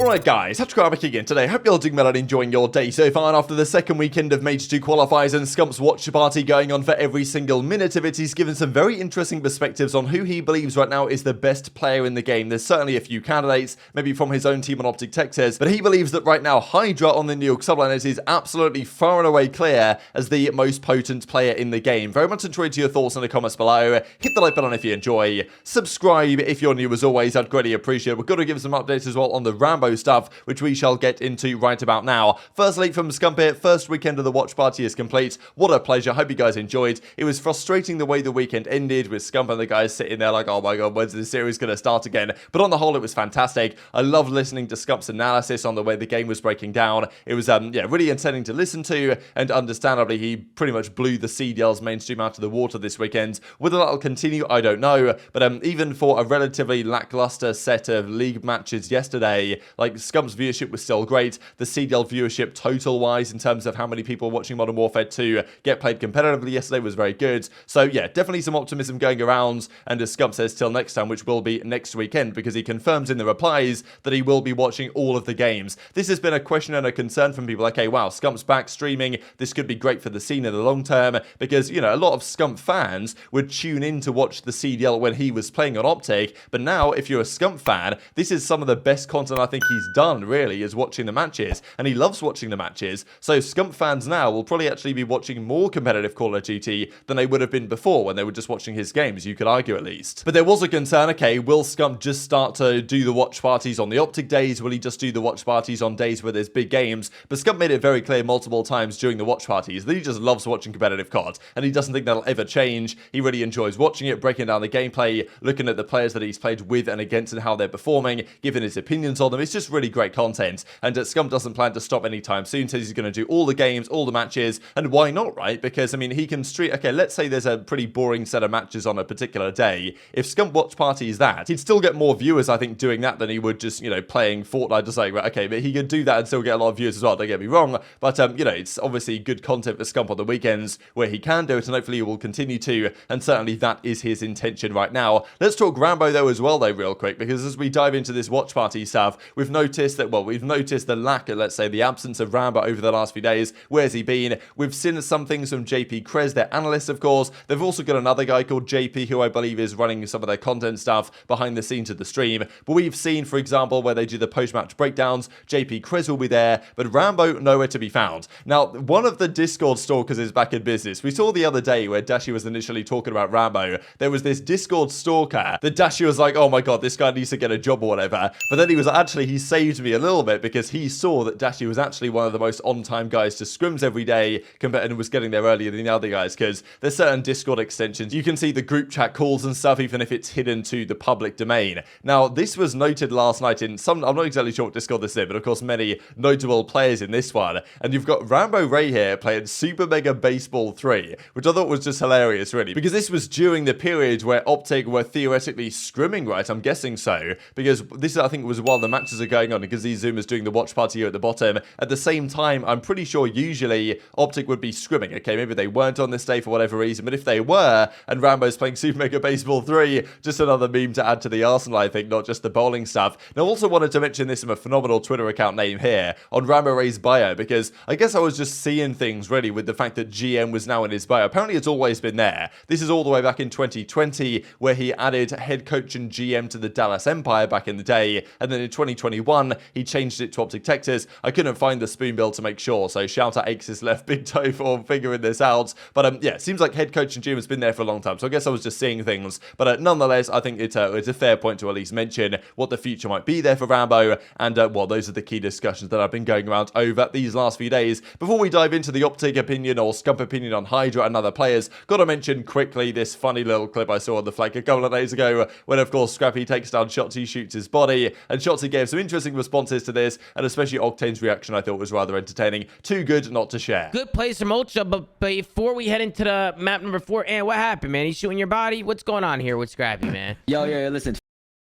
Alright guys, HyDra Number again today. Hope you're all doing well and enjoying your day so far. And after the second weekend of Major 2 qualifiers and Scump's watch party going on for every single minute of it, he's given some very interesting perspectives on who he believes right now is the best player in the game. There's certainly a few candidates, maybe from his own team on OpTic Rambo, but he believes that right now HyDra on the New York subliners is absolutely far and away clear as the most potent player in the game. Very much enjoyed your thoughts in the comments below. Hit the like button if you enjoy. Subscribe if you're new as always, I'd greatly appreciate it. We've got to give some updates as well on the Rambo stuff, which we shall get into right about now. Firstly, from Scump here, first weekend of the watch party is complete. What a pleasure. Hope you guys enjoyed. It was frustrating the way the weekend ended with Scump and the guys sitting there like, oh my god, when's the series going to start again? But on the whole, it was fantastic. I loved listening to Scump's analysis on the way the game was breaking down. It was really entertaining to listen to, and understandably, he pretty much blew the CDL's mainstream out of the water this weekend. Whether that'll continue, I don't know, but even for a relatively lackluster set of league matches yesterday, like Scump's viewership was still great. The CDL viewership total-wise, in terms of how many people watching Modern Warfare 2 get played competitively yesterday, was very good. So yeah, definitely some optimism going around, and as Scump says, till next time, which will be next weekend, because he confirms in the replies that he will be watching all of the games. This has been a question and a concern from people, okay, wow, Scump's back streaming, this could be great for the scene in the long term, because, you know, a lot of Scump fans would tune in to watch the CDL when he was playing on OpTic, but now, if you're a Scump fan, this is some of the best content I think he's done, really, is watching the matches, and he loves watching the matches. So Scump fans now will probably actually be watching more competitive Call of Duty than they would have been before when they were just watching his games, you could argue at least. But there was a concern, okay, will Scump just start to do the watch parties on the OpTic days? Will he just do the watch parties on days where there's big games? But Scump made it very clear multiple times during the watch parties that he just loves watching competitive COD, and he doesn't think that'll ever change. He really enjoys watching it, breaking down the gameplay, looking at the players that he's played with and against and how they're performing, giving his opinions on them. It's just really great content, and Scump doesn't plan to stop anytime soon. Says he's going to do all the games, all the matches, and why not, right? Because, I mean, he can stream, okay, let's say there's a pretty boring set of matches on a particular day. If Scump watch party is that, he'd still get more viewers, I think, doing that than he would just, you know, playing Fortnite. Just like, right, okay, but he could do that and still get a lot of viewers as well, don't get me wrong, but, you know, it's obviously good content for Scump on the weekends where he can do it, and hopefully he will continue to, and certainly that is his intention right now. Let's talk Rambo, though, as well, though, real quick, because as we dive into this watch party stuff, we've noticed that, well, we've noticed the lack of, let's say, the absence of Rambo over the last few days. Where's he been? We've seen some things from JP Krez, their analyst, of course. They've also got another guy called JP, who I believe is running some of their content stuff behind the scenes of the stream. But we've seen, for example, where they do the post-match breakdowns, JP Krez will be there, but Rambo nowhere to be found. Now, one of the Discord stalkers is back in business. We saw the other day where Dashy was initially talking about Rambo. There was this Discord stalker that Dashy was like, oh my god, this guy needs to get a job or whatever. But then he saved me a little bit, because he saw that Dashy was actually one of the most on-time guys to scrims every day, and was getting there earlier than the other guys, because there's certain Discord extensions. You can see the group chat calls and stuff, even if it's hidden to the public domain. Now, this was noted last night in some, I'm not exactly sure what Discord this is, but of course many notable players in this one. And you've got Rambo Ray here playing Super Mega Baseball 3, which I thought was just hilarious, really, because this was during the period where OpTic were theoretically scrimming, right? I'm guessing so, because this, I think, was while the matches are going on, because these Zoomers doing the watch party here at the bottom. At the same time, I'm pretty sure usually OpTic would be scrimming. Okay, maybe they weren't on this day for whatever reason, but if they were, and Rambo's playing Super Mega Baseball 3, just another meme to add to the arsenal, I think, not just the bowling stuff. Now, I also wanted to mention this from a phenomenal Twitter account name here on Rambo Ray's bio, because I guess I was just seeing things really with the fact that GM was now in his bio. Apparently, it's always been there. This is all the way back in 2020, where he added head coach and GM to the Dallas Empire back in the day, and then in 2021, he changed it to OpTic Texas. I couldn't find the spoon bill to make sure, so shout out Axis left big toe for figuring this out. But yeah, it seems like head coach and GM has been there for a long time, so I guess I was just seeing things. But nonetheless, I think it's a fair point to at least mention what the future might be there for Rambo, and well, those are the key discussions that I've been going around over these last few days. Before we dive into the OpTic opinion or Scump opinion on HyDra and other players, gotta mention quickly this funny little clip I saw on the flag a couple of days ago, when of course Scrappy takes down Shotzzy, shoots his body, and Shotzzy gave some interesting responses to this, and especially Octane's reaction I thought was rather entertaining. Too good not to share. Good plays from Ultra, but before we head into the map number 4, and what happened, man? He's shooting your body? What's going on here with Scrappy, man? Yo, listen,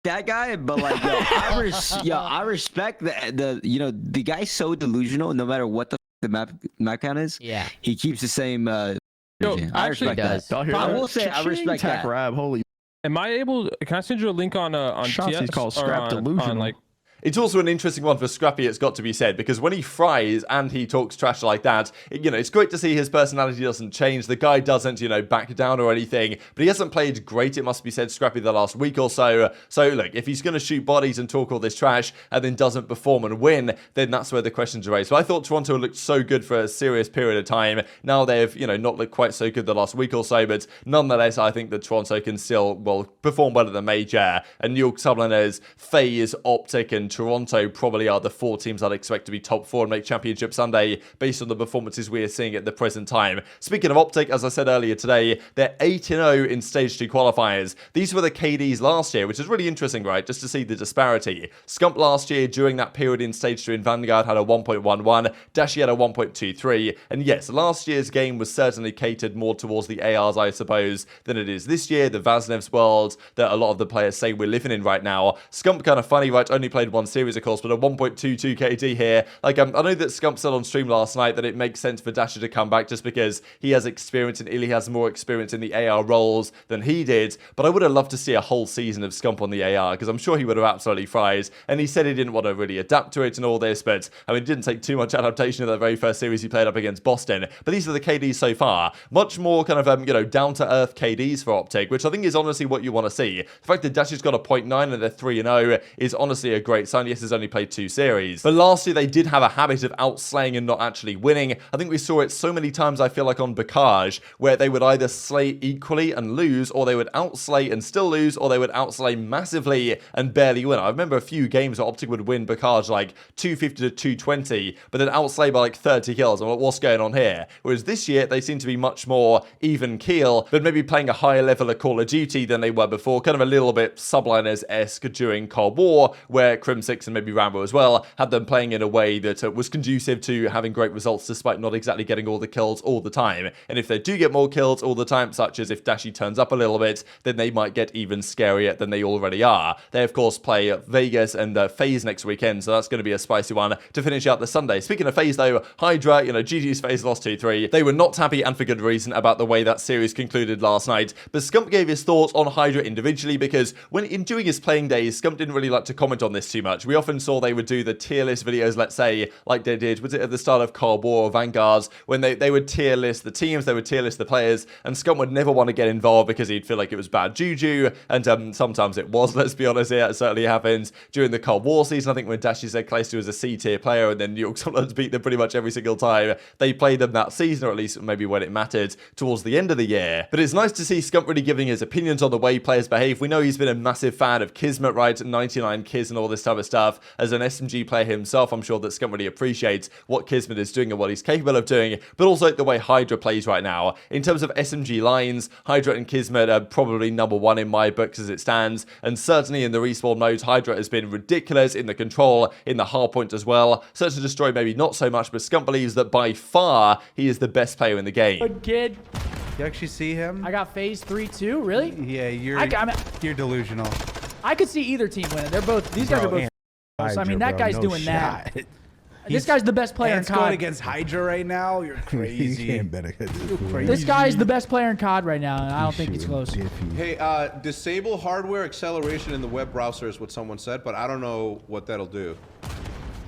that guy, but like, yo, I respect the guy's so delusional. No matter what the map count is, yeah, he keeps the same. Yo, I respect that. I will say I respect that. Holy. Am I able? Can I send you a link on Shotzzy's TS called or Scrap on, Delusional. on like It's also an interesting one for Scrappy, it's got to be said, because when he fries and he talks trash like that, it's great to see his personality doesn't change. The guy doesn't, back down or anything, but he hasn't played great, it must be said, Scrappy, the last week or so. So, look, if he's going to shoot bodies and talk all this trash and then doesn't perform and win, then that's where the questions are raised. But I thought Toronto looked so good for a serious period of time. Now they've, not looked quite so good the last week or so, but nonetheless, I think that Toronto can still, perform better than major. And New York Subliners, FaZe, OpTic, and Toronto probably are the 4 teams I'd expect to be top 4 and make Championship Sunday based on the performances we are seeing at the present time. Speaking of OpTic, as I said earlier today, they're 8-0 in Stage 2 qualifiers. These were the KDs last year, which is really interesting, right? Just to see the disparity. Scump last year, during that period in Stage 2 in Vanguard, had a 1.11, Dashy had a 1.23, and yes, last year's game was certainly catered more towards the ARs, I suppose, than it is this year, the Vaznev's world that a lot of the players say we're living in right now. Scump kind of funny, right? Only played 1 series, of course, but a 1.22 KD here. I know that Scump said on stream last night that it makes sense for Dashy to come back just because he has experience and iLLeY has more experience in the AR roles than he did, but I would have loved to see a whole season of Scump on the AR because I'm sure he would have absolutely fried, and he said he didn't want to really adapt to it and all this, but it didn't take too much adaptation in the very first series he played up against Boston. But these are the KDs so far. Much more kind of, down-to-earth KDs for OpTic, which I think is honestly what you want to see. The fact that Dashy's got a 0.9 and they're 3-0 is honestly a great sign. Yes, he's only played 2 series. But last year, they did have a habit of outslaying and not actually winning. I think we saw it so many times, I feel like, on Bacage, where they would either slay equally and lose, or they would outslay and still lose, or they would outslay massively and barely win. I remember a few games where OpTic would win Bacage like 250 to 220, but then outslay by like 30 kills. I'm like, what's going on here? Whereas this year, they seem to be much more even keel, but maybe playing a higher level of Call of Duty than they were before, kind of a little bit Subliners-esque during Cold War, where Crim6 and maybe Rambo as well had them playing in a way that was conducive to having great results despite not exactly getting all the kills all the time. And if they do get more kills all the time, such as if Dashy turns up a little bit, then they might get even scarier than they already are. They, of course, play Vegas and FaZe next weekend, so that's going to be a spicy one to finish out the Sunday. Speaking of FaZe, though, HyDra, GG's FaZe lost 2-3. They were not happy, and for good reason, about the way that series concluded last night. But Scump gave his thoughts on HyDra individually because during his playing days, Scump didn't really like to comment on this too much. We often saw they would do the tier list videos, let's say, like they did, was it at the start of Cold War or Vanguards, when they would tier list the teams, they would tier list the players, and Scump would never want to get involved because he'd feel like it was bad juju, and sometimes it was, let's be honest here, it certainly happened during the Cold War season. I think when Dashy said Clayster was a C tier player, and then New York Subliners beat them pretty much every single time they played them that season, or at least maybe when it mattered towards the end of the year. But it's nice to see Scump really giving his opinions on the way players behave. We know he's been a massive fan of Kismet, right? 99 Kiz and all this type of stuff. As an SMG player himself, I'm sure that Scump really appreciates what Kismet is doing and what he's capable of doing, but also the way HyDra plays right now. In terms of SMG lines, HyDra and Kismet are probably number 1 in my books as it stands, and certainly in the respawn modes, HyDra has been ridiculous in the control, in the hardpoint as well. Search and Destroy maybe not so much, but Scump believes that by far he is the best player in the game. Good kid. You actually see him? I got FaZe 3-2. Really? Yeah, you're delusional. I could see either team winning. They're both. These guys are both. I mean, that guy's doing that. This guy's the best player in COD. Going against HyDra right now. You're crazy. You can't bet against this. This guy's the best player in COD right now, and I don't think it's close. Hey, disable hardware acceleration in the web browser is what someone said, but I don't know what that'll do.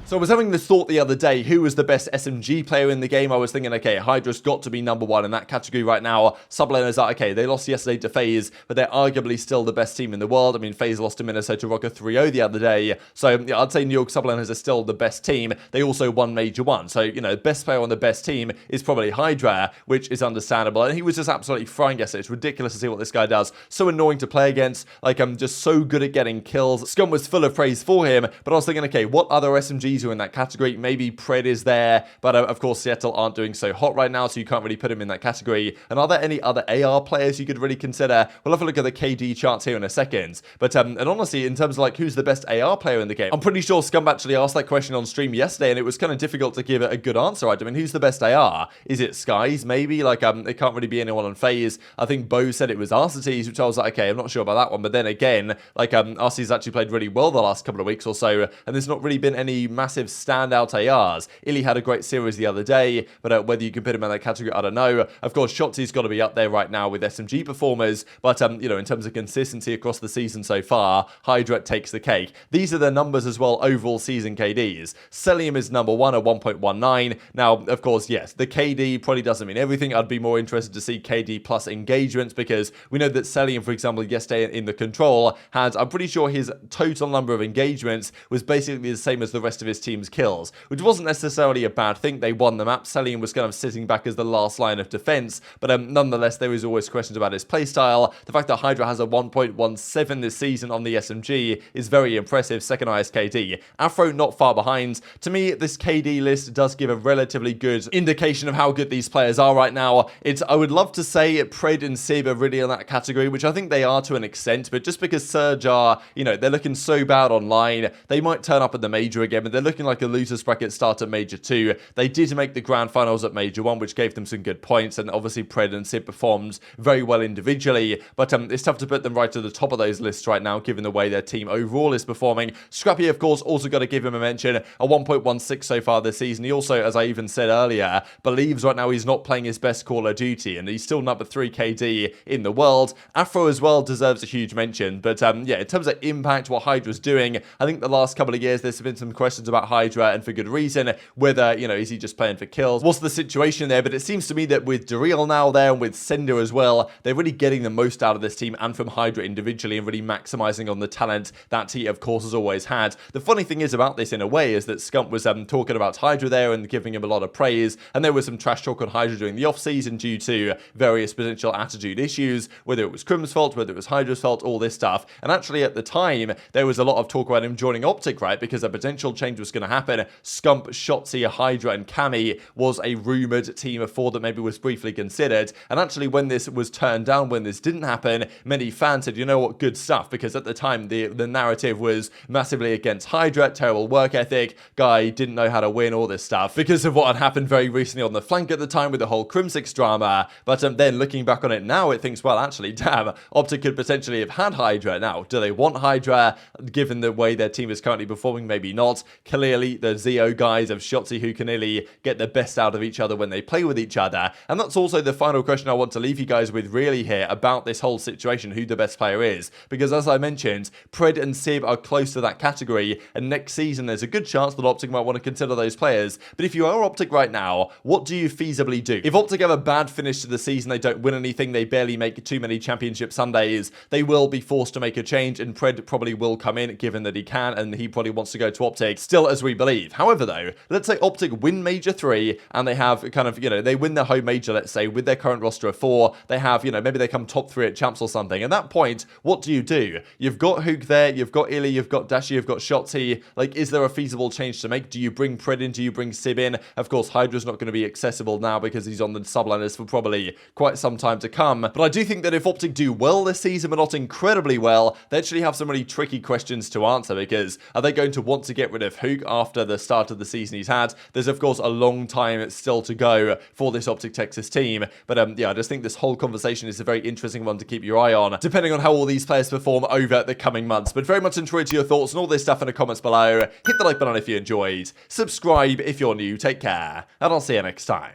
So I was having this thought the other day, who was the best SMG player in the game? I was thinking, okay, HyDra's got to be number 1 in that category right now. Subliners are, okay, they lost yesterday to FaZe, but they're arguably still the best team in the world. I mean, FaZe lost to Minnesota Rokkr 3-0 the other day. So yeah, I'd say New York Subliners are still the best team. They also won Major 1. So, best player on the best team is probably HyDra, which is understandable. And he was just absolutely frying yesterday. It's ridiculous to see what this guy does. So annoying to play against. I'm just so good at getting kills. Scum was full of praise for him, but I was thinking, okay, what other SMGs are in that category? Maybe Pred is there, but of course Seattle aren't doing so hot right now, so you can't really put him in that category. And are there any other AR players you could really consider? We'll have a look at the KD charts here in a second. But and honestly, in terms of who's the best AR player in the game, I'm pretty sure Scump actually asked that question on stream yesterday, and it was kind of difficult to give it a good answer, right? I mean, who's the best AR? Is it Skies, maybe? It can't really be anyone on FaZe. I think Bo said it was Arcitys, which I was like, okay, I'm not sure about that one. But then again, Arcitys actually played really well the last couple of weeks or so, and there's not really been any massive standout ARs. iLLeY had a great series the other day, but whether you can put him in that category, I don't know. Of course, Shotzzy's got to be up there right now with SMG performers, but you know, in terms of consistency across the season so far, HyDra takes the cake. These are the numbers as well, overall season KDs. Cellium is number 1 at 1.19. Now, of course, yes, the KD probably doesn't mean everything. I'd be more interested to see KD plus engagements, because we know that Cellium, for example, yesterday in the control had, I'm pretty sure his total number of engagements was basically the same as the rest of his team's kills, which wasn't necessarily a bad thing. They won the map. Cellium was kind of sitting back as the last line of defense, but nonetheless, there is always questions about his playstyle. The fact that HyDra has a 1.17 this season on the SMG is very impressive, second highest KD. Afro not far behind. To me, this KD list does give a relatively good indication of how good these players are right now. I would love to say Pred and Sib are really in that category, which I think they are to an extent, but just because Surge are, you know, they're looking so bad online, they might turn up at the Major again, but they're looking like a losers bracket start at Major 2. They did make the Grand Finals at Major 1, which gave them some good points, and obviously Pred and Sib performed very well individually, but it's tough to put them right to the top of those lists right now, given the way their team overall is performing. Scrappy, of course, also got to give him a mention, a 1.16 so far this season. He also, as I even said earlier, believes right now he's not playing his best Call of Duty, and he's still number 3 KD in the world. Afro as well deserves a huge mention, but yeah, in terms of impact, what HyDra's doing, I think the last couple of years there's been some questions about HyDra, and for good reason, whether, you know, is he just playing for kills? What's the situation there? But it seems to me that with Guerrillas now there, and with Cinder as well, they're really getting the most out of this team and from HyDra individually, and really maximizing on the talent that he, of course, has always had. The funny thing is about this, in a way, is that Scump was talking about HyDra there and giving him a lot of praise, and there was some trash talk on HyDra during the off-season due to various potential attitude issues, whether it was Crim's fault, whether it was HyDra's fault, all this stuff. And actually, at the time, there was a lot of talk about him joining OpTic, right? Because a potential change was going to happen. Scump, Shotzzy, HyDra, and Cammy was a rumored team of 4 that maybe was briefly considered. And actually, when this was turned down, when this didn't happen, many fans said, you know what, good stuff, because at the time, the narrative was massively against HyDra, terrible work ethic, guy didn't know how to win, all this stuff, because of what had happened very recently on the flank at the time with the whole Crim6 drama. But then looking back on it now, it thinks, well, actually, damn, OpTic could potentially have had HyDra. Now, do they want HyDra, given the way their team is currently performing? Maybe not. Clearly, the Zeo guys of Shotzzy, who can iLLeY get the best out of each other when they play with each other. And that's also the final question I want to leave you guys with really here about this whole situation, who the best player is. Because as I mentioned, Pred and Sib are close to that category, and next season there's a good chance that OpTic might want to consider those players. But if you are OpTic right now, what do you feasibly do? If OpTic have a bad finish to the season, they don't win anything, they barely make too many championship Sundays, they will be forced to make a change, and Pred probably will come in, given that he can, and he probably wants to go to OpTic, still, as we believe. However, though, let's say OpTic win Major 3, and they have kind of, you know, they win their home Major, let's say, with their current roster of 4, they have, you know, maybe they come top 3 at Champs or something. At that point, what do? You've got Huke there, you've got iLLeY, you've got Dashy, you've got Shotzzy. Like, is there a feasible change to make? Do you bring Pred in? Do you bring Sib in? Of course, HyDra's not going to be accessible now because he's on the subliners for probably quite some time to come. But I do think that if OpTic do well this season, but not incredibly well, they actually have some really tricky questions to answer, because are they going to want to get rid of Huke after the start of the season he's had? There's, of course, a long time still to go for this OpTic Texas team. But yeah, I just think this whole conversation is a very interesting one to keep your eye on, depending on how all these players perform over the coming months. But very much enjoyed your thoughts and all this stuff in the comments below. Hit the like button if you enjoyed. Subscribe if you're new. Take care, and I'll see you next time.